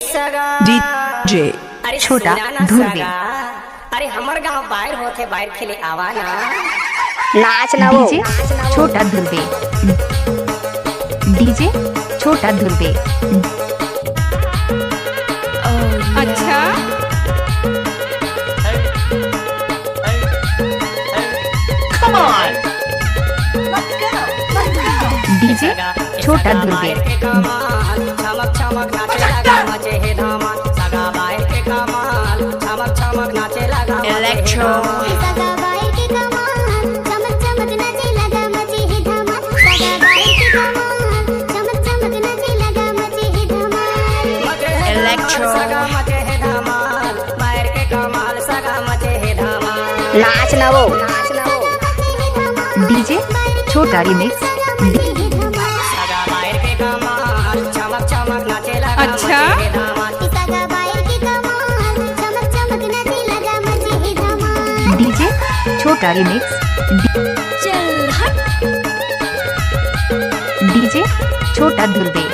DJ Chhota ध्रुवी। अरे हमर गांव बाहर होते बाहर खेले आवा ना नाच ना डीजे छोटा ध्रुवी। डीजे छोटा ध्रुवी। अच्छा Come on! डीजे छोटा ध्रुवी। चमक चमक नाचे लगा मचे हे धमाल सगा बाहर के कमाल चमक चमक नाचे लगा इलेक्ट्रो सगा बाई के कमाल चमक चमक नाचे लगा मचे हे धमाल सगा बाई के कमाल चमक चमक नाचे लगा मचे हे धमाल इलेक्ट्रो सगा मचे हे धमाल बाहर के कमाल सगा मचे हे धमाल नाच ना वो डीजे छोटा रिमिक्स। सगा बाहर के कमाल चमक चमक नाचे लगा अच्छा। मचे हे धमाल सगा बाई के कमाल चमक चमक नाचे लगा मचे हे धमाल डीजे छोटा रिमिक्स। चल हट डीजे छोटा ध्रुवी।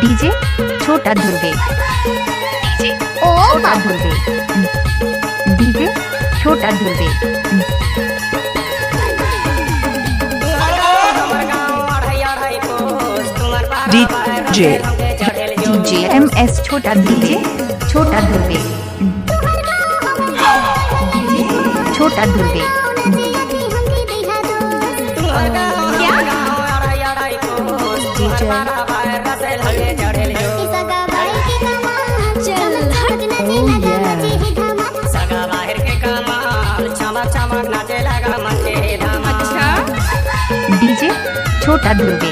डीजे छोटा ध्रुवी। ओ छोटा ध्रुवी। डीजे छोटा ध्रुवी। डीजे डीजे MS छोटा डीजे छोटा ध्रुवी। छोटा ध्रुवी। सगा बाई के कमाल चल हट नाचे लगा मचे हे धमाल सगा बाहर के कमाल चमक चमक नाचे लगा मचे हे धमाल अच्छा डीजे छोटा ध्रुवी।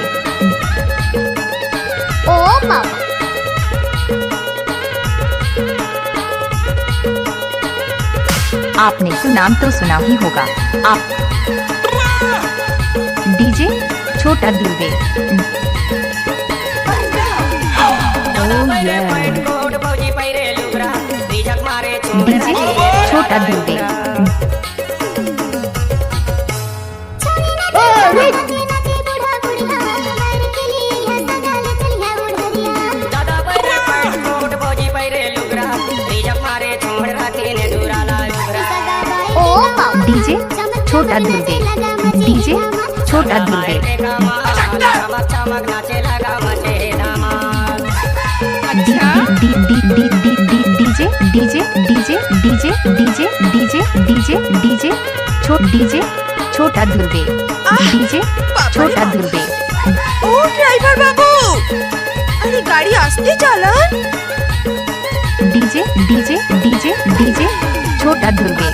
ओ बाबा आपने तो नाम तो सुना ही होगा। आप डीजे छोटा ध्रुवी। डीजे छोटा ध्रुवी। नाचे बूढ़ा बुढ़िया बाहर के लिए यह सगा ले चलिया बुढ़िया सगा बाई ओ डीजे छोटा ध्रुवी। डीजे छोटा ध्रुवी। चमक नाचे लगा मचे धमाल DJ DJ DJ DJ DJ DJ DJ DJ DJ Chhota ध्रुवी। डीजे छोटा ध्रुवी। ओ ड्राइवर बाबू अरे गाड़ी आस्ते चला। DJ DJ DJ DJ Chhota Dhruvi.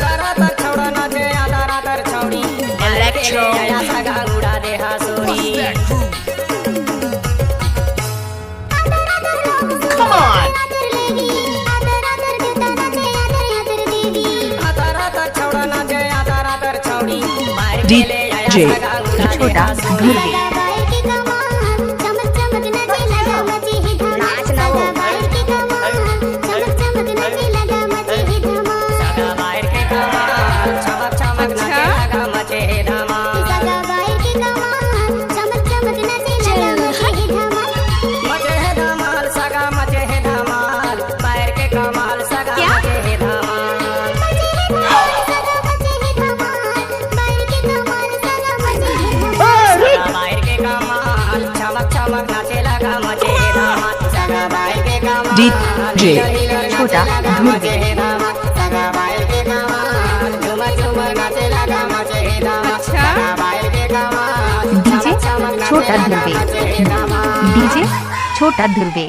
Electro Come on! DJ Chhota Dhruvi. नाच ना वो चमक चमक नाचे लगा मचे हे धमाल सगा बाई के कमाल चमक चमक नाचे लगा मचे हे धमाल डीजे छोटा ध्रुवी। अच्छा डीजे छोटा ध्रुवी। डीजे छोटा ध्रुवी।